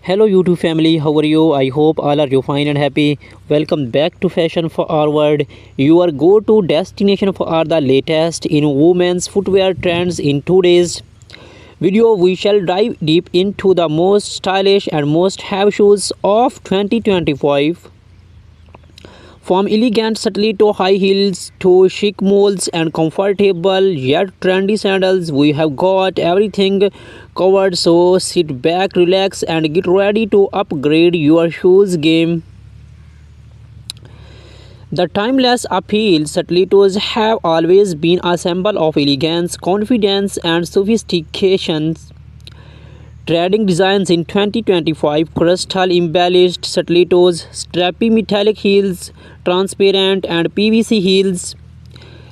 Hello YouTube family, how are you? I hope all are you fine and happy. Welcome back to Fashion Forward, your go-to destination for all the latest in women's footwear trends. In today's video, we shall dive deep into the most stylish and most have shoes of 2025. From elegant stiletto high heels to chic molds and comfortable yet trendy sandals, we have got everything covered. So sit back, relax, and get ready to upgrade your shoes game. The timeless appeal stilettos have always been a symbol of elegance, confidence, and sophistication. Trading designs in 2025: crystal embellished stilettos, strappy metallic heels, transparent and PVC heels,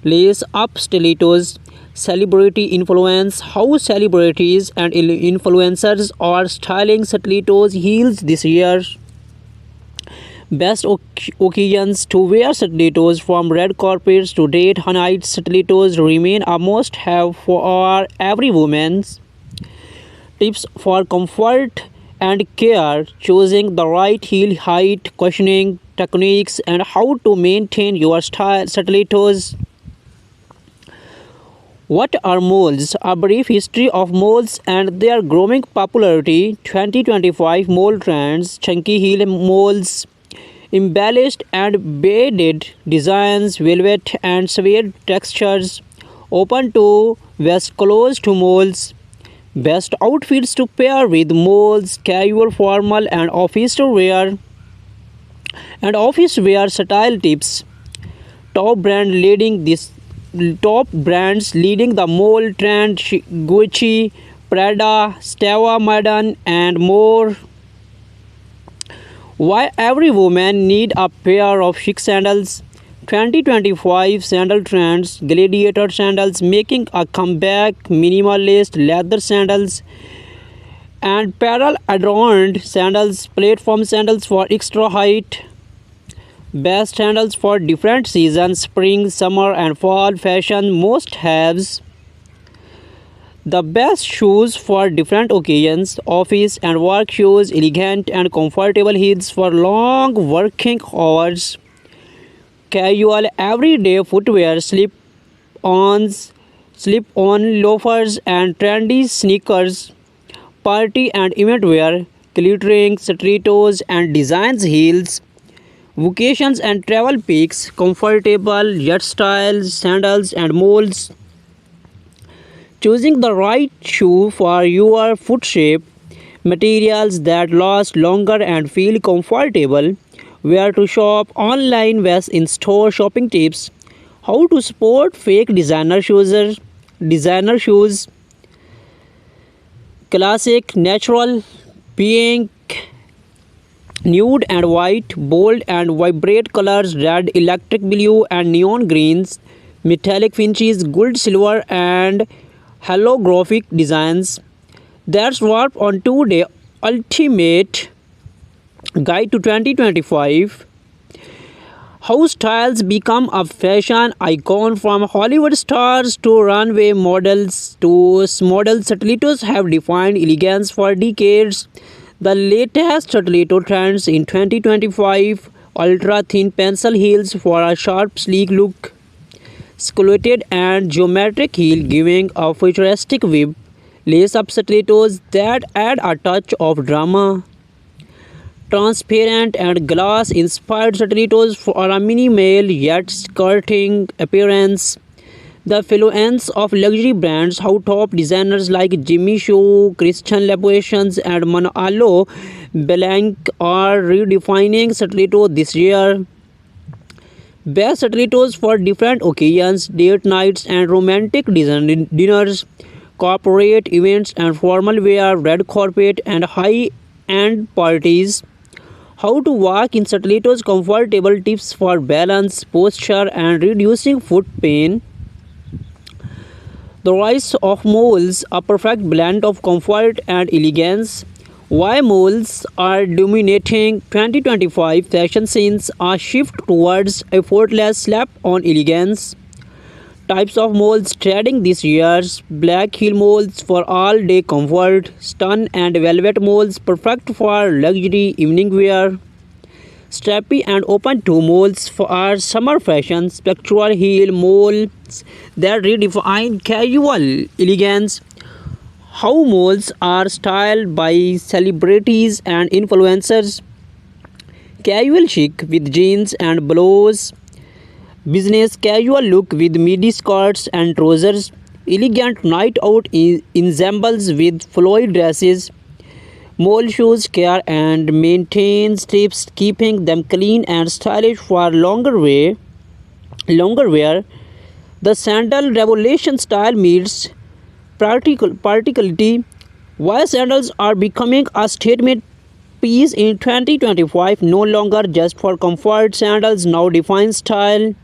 lace up stilettos. Celebrity influence: how celebrities and influencers are styling stilettos heels this year. Best occasions to wear stilettos: from red carpets to date nights, stilettos remain a must have for every woman. Tips for comfort and care: choosing the right heel height, cushioning techniques, and how to maintain your stilettos. What are molds? A brief history of molds and their growing popularity. 2025 mold trends: chunky heel molds, embellished and beaded designs, velvet and suede textures, open to vest, closed to molds. Best outfits to pair with molds: casual, formal, and office wear. And office wear style tips: top brand leading this top brands leading the mold trend: Gucci, Prada, Stella Madden, and more. Why every woman need a pair of chic sandals? 2025 sandal trends: gladiator sandals making a comeback, minimalist leather sandals, and pearl adorned sandals, platform sandals for extra height. Best sandals for different seasons: spring, summer, and fall fashion must haves. The best shoes for different occasions: office and work shoes, elegant and comfortable heels for long working hours. Casual everyday footwear: slip-on loafers and trendy sneakers. Party and event wear: glittering stilettos and designs heels. Vacations and travel picks: comfortable yet stylish sandals and molds. Choosing the right shoe for your foot shape, materials that last longer and feel comfortable. Where to shop: online vs in-store shopping tips. How to spot fake designer shoes. Classic, natural, pink, nude and white, bold and vibrant colors: red, electric blue, and neon greens. Metallic finishes: gold, silver, and holographic designs. That's what on today ultimate guide to 2025. How styles become a fashion icon: from Hollywood stars to runway models to model stilettos have defined elegance for decades. The latest stiletto trends in 2025: ultra thin pencil heels for a sharp sleek look, sculpted and geometric heel giving a futuristic whip, lace up stilettos that add a touch of drama, transparent and glass inspired stilettos for a minimal yet skirting appearance. The influence of luxury brands: how top designers like Jimmy Choo, Christian Louboutin, and Manolo Blahnik are redefining stiletto this year. Best stilettos for different occasions: date nights and romantic dinners, corporate events and formal wear, red carpet and high-end parties. How to walk in stilettos: comfortable tips for balance, posture, and reducing foot pain. The rise of moles: a perfect blend of comfort and elegance. Why moles are dominating 2025 fashion scenes: a shift towards effortless slap-on elegance. Types of moles trending this year's black heel moles for all day comfort, stun and velvet moles perfect for luxury evening wear, strappy and open toe moles for our summer fashion, spectral heel moles that redefine casual elegance. How moles are styled by celebrities and influencers, casual chic with jeans and blouse, business casual look with midi skirts and trousers, elegant night out ensembles with flowy dresses. Mole shoes care and maintains tips, keeping them clean and stylish for longer wear. The sandal revolution style meets practicality. Why sandals are becoming a statement piece in 2025, no longer just for comfort. Sandals now define style.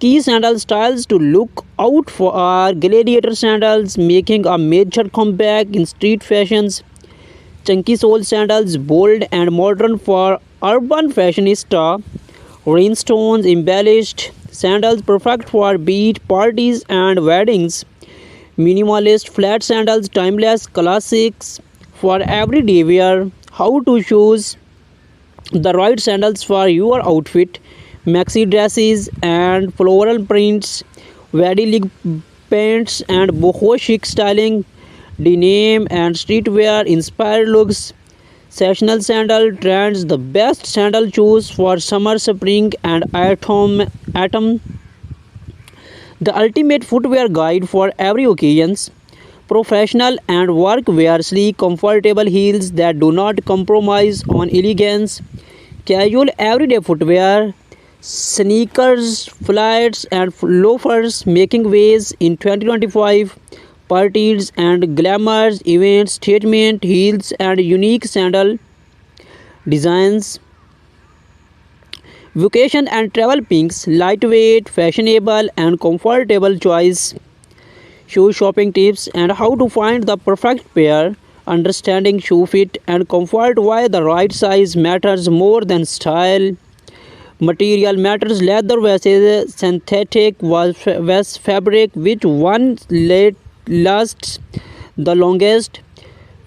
Key sandal styles to look out for are gladiator sandals, making a major comeback in street fashions. Chunky sole sandals, bold and modern for urban fashionista. Rhinestones embellished sandals, perfect for beach parties and weddings. Minimalist flat sandals, timeless classics for everyday wear. How to choose the right sandals for your outfit. Maxi dresses and floral prints, very leg pants and boho chic styling, denim and streetwear inspired looks. Sessional sandal trends, the best sandal shoes for summer, spring, and autumn. The ultimate footwear guide for every occasions. Professional and work wear, sleek, comfortable heels that do not compromise on elegance. Casual everyday footwear, sneakers, flats, and loafers making waves in 2025. Parties and glamours events, statement heels, and unique sandal designs. Vacation and travel pinks, lightweight, fashionable, and comfortable choice. Shoe shopping tips and how to find the perfect pair. Understanding shoe fit and comfort, why the right size matters more than style. Material matters, leather versus synthetic was fabric, which one lasts the longest.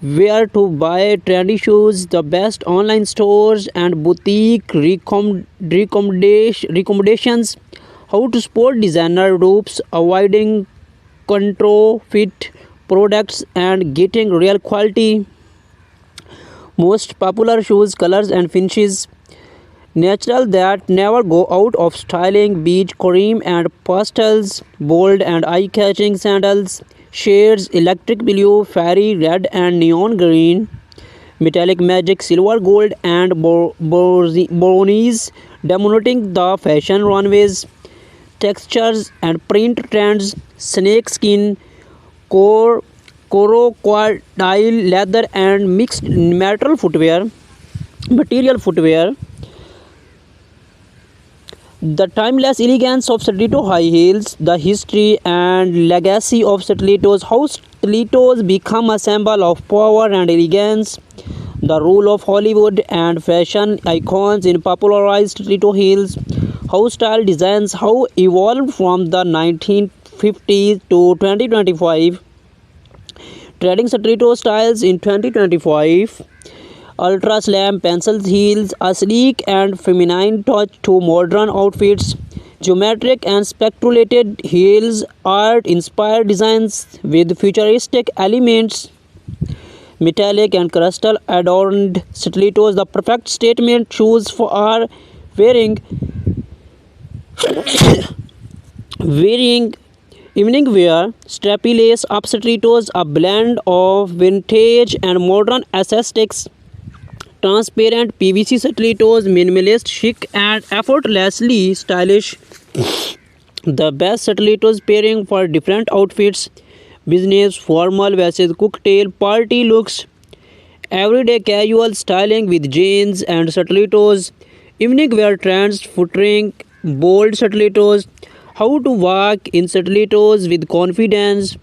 Where to buy trendy shoes, the best online stores and boutique recommendations. How to sport designer ropes, avoiding counterfeit products and getting real quality. Most popular shoes, colors and finishes. Natural that never go out of styling, beach cream and pastels, bold and eye-catching sandals, shades electric blue, fairy red and neon green, metallic magic silver gold and brownies, dominating the fashion runways. Textures and print trends, snake skin, core crocodile leather and mixed metal footwear material footwear. The timeless elegance of stiletto high heels, the history and legacy of stilettos, how stilettos become a symbol of power and elegance, the role of Hollywood and fashion icons in popularized stiletto heels, how style designs how evolved from the 1950s to 2025, trading stiletto styles in 2025. Ultra slam pencil heels, a sleek and feminine touch to modern outfits. Geometric and speculated heels, art inspired designs with futuristic elements. Metallic and crystal adorned stilettos, the perfect statement shoes for are wearing wearing evening wear. Strappy lace up stilettos, a blend of vintage and modern aesthetics. Transparent PVC stilettos, minimalist, chic, and effortlessly stylish. The best stilettos pairing for different outfits. Business, formal versus cocktail party looks. Everyday casual styling with jeans and stilettos. Evening wear trends featuring bold stilettos. How to walk in stilettos with confidence.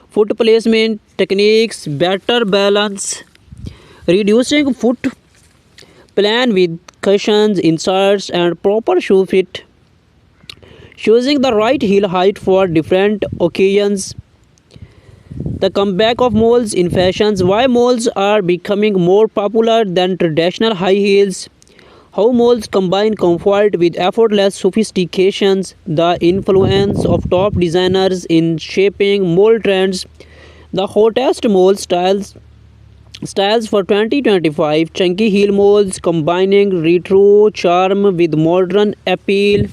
Foot placement techniques, better balance. Reducing foot plan with cushions, inserts, and proper shoe fit. choosing the right heel height for different occasions. The comeback of moles in fashions. Why moles are becoming more popular than traditional high heels. How moles combine comfort with effortless sophistications. The influence of top designers in shaping mole trends. The hottest mole styles for 2025. Chunky heel moles combining retro charm with modern appeal.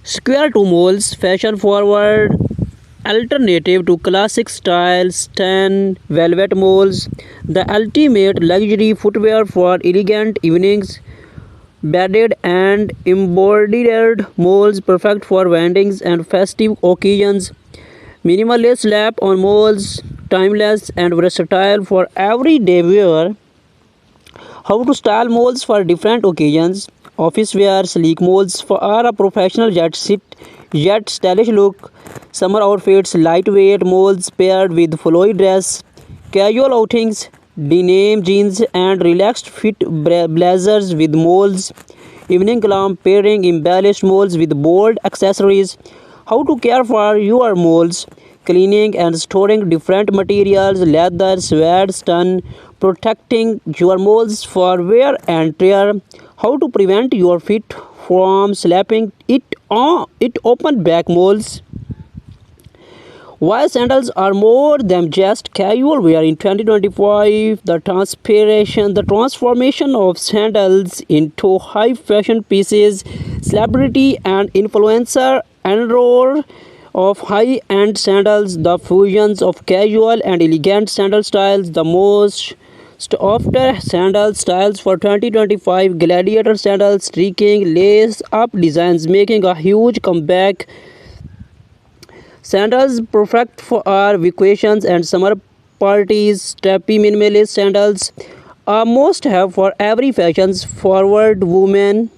Square toe moles, fashion forward alternative to classic style tan velvet moles, the ultimate luxury footwear for elegant evenings. Beaded and embroidered moles perfect for weddings and festive occasions. Minimalist slap on moles, timeless and versatile for everyday wear. How to style moles for different occasions. Office wear sleek moles for a professional yet stylish look. Summer outfits lightweight moles paired with flowy dress. Casual outings denim jeans and relaxed fit blazers with moles. Evening glam pairing embellished moles with bold accessories. How to care for your moles. Cleaning and storing different materials, leather, suede, stun, protecting your moles for wear and tear. How to prevent your feet from slapping it open back moles. Why sandals are more than just casual wear in 2025. The transformation of sandals into high fashion pieces. Celebrity and influencer enroll of high-end sandals, the fusions of casual and elegant sandal styles, the most after sandal styles for 2025. Gladiator sandals, streaking lace-up designs making a huge comeback. Sandals perfect for our vacations and summer parties. Strappy minimalist sandals are must have for every fashions forward woman.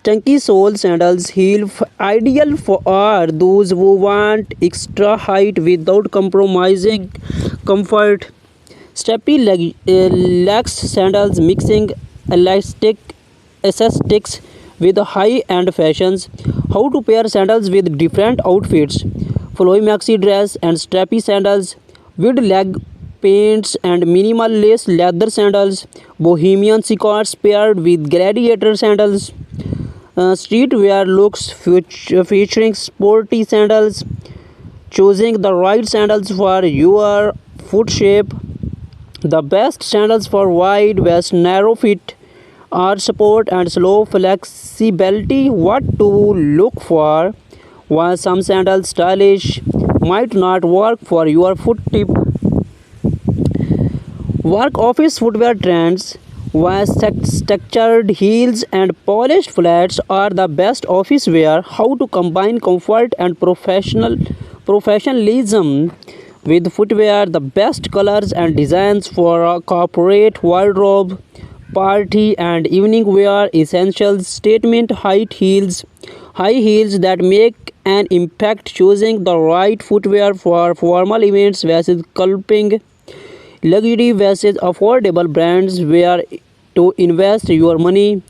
Chunky sole sandals ideal for are those who want extra height without compromising comfort. Strappy legs sandals mixing elastic aesthetics with high-end fashions. How to pair sandals with different outfits. Flowy maxi dress and strappy sandals. With leg paints and minimal lace leather sandals. Bohemian scarves paired with gladiator sandals. Streetwear looks featuring sporty sandals. Choosing the right sandals for your foot shape. The best sandals for wide waist, narrow fit, arch support and slow flexibility. What to look for. While some sandals stylish might not work for your foot tip. Work office footwear trends. While structured heels and polished flats are the best office wear. How to combine comfort and professionalism with footwear. The best colors and designs for a corporate wardrobe, party and evening wear. Essentials statement high heels that make an impact. Choosing the right footwear for formal events versus sculpting. Luxury versus affordable brands where to invest your money.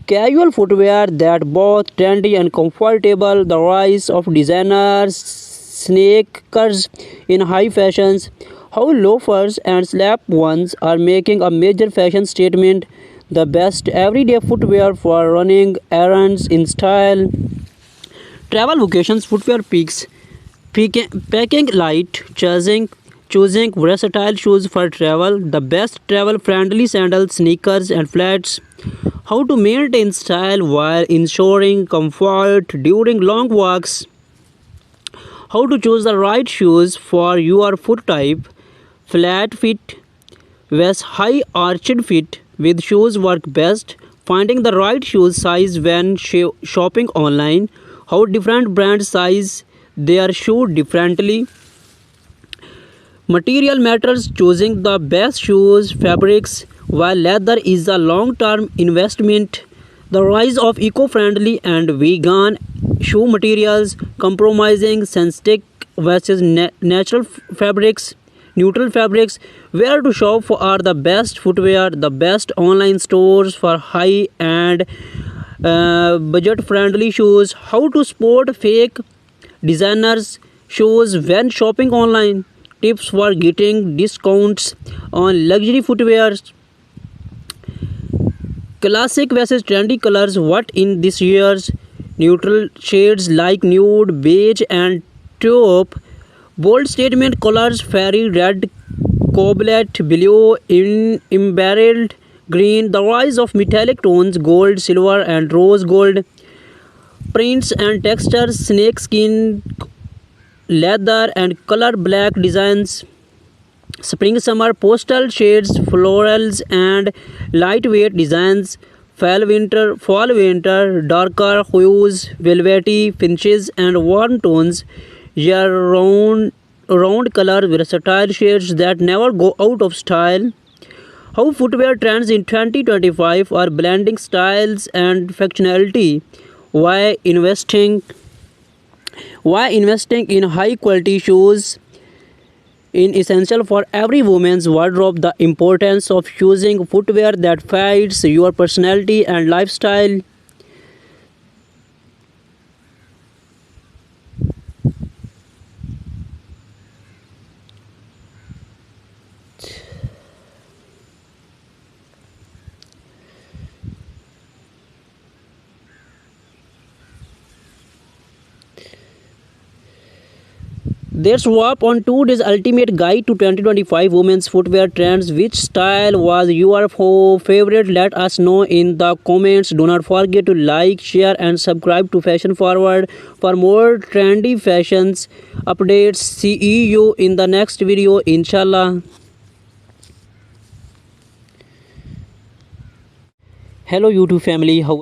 Casual footwear that both trendy and comfortable. The rise of designers sneakers in high fashions. How loafers and slap-ons are making a major fashion statement. The best everyday footwear for running errands in style. Travel vacations footwear picks. Packing light, choosing versatile shoes for travel, the best travel friendly sandals, sneakers, and flats. How to maintain style while ensuring comfort during long walks. How to choose the right shoes for your foot type. Flat fit vs high arched fit with shoes work best. Finding the right shoe size when shopping online. How different brands size their shoe differently. Material matters, choosing the best shoes, fabrics, while leather is a long-term investment. The rise of eco-friendly and vegan shoe materials, compromising synthetic versus natural fabrics. neutral fabrics. Where to shop for are the best footwear, the best online stores for high and budget friendly shoes. How to spot fake designers shoes when shopping online. Tips for getting discounts on luxury footwear. Classic versus trendy colors. What in this year's neutral shades like nude, beige, and taupe. Bold statement colors: fairy red, cobalt blue, in emerald green. The rise of metallic tones: gold, silver, and rose gold. Prints and textures: snakeskin, leather, and color black designs. Spring summer pastel shades, florals, and lightweight designs. Fall winter darker hues, velvety finishes, and warm tones. Year round color versatile shades that never go out of style. How footwear trends in 2025 are blending styles and functionality. Why investing in high quality shoes in essential for every woman's wardrobe. The importance of choosing footwear that fits your personality and lifestyle. There's swap on 2 days ultimate guide to 2025 women's footwear trends. Which style was your favorite? Let us know in the comments. Do not forget to like, share, and subscribe to Fashion Forward for more trendy fashions updates. See you in the next video, inshallah. Hello YouTube family, how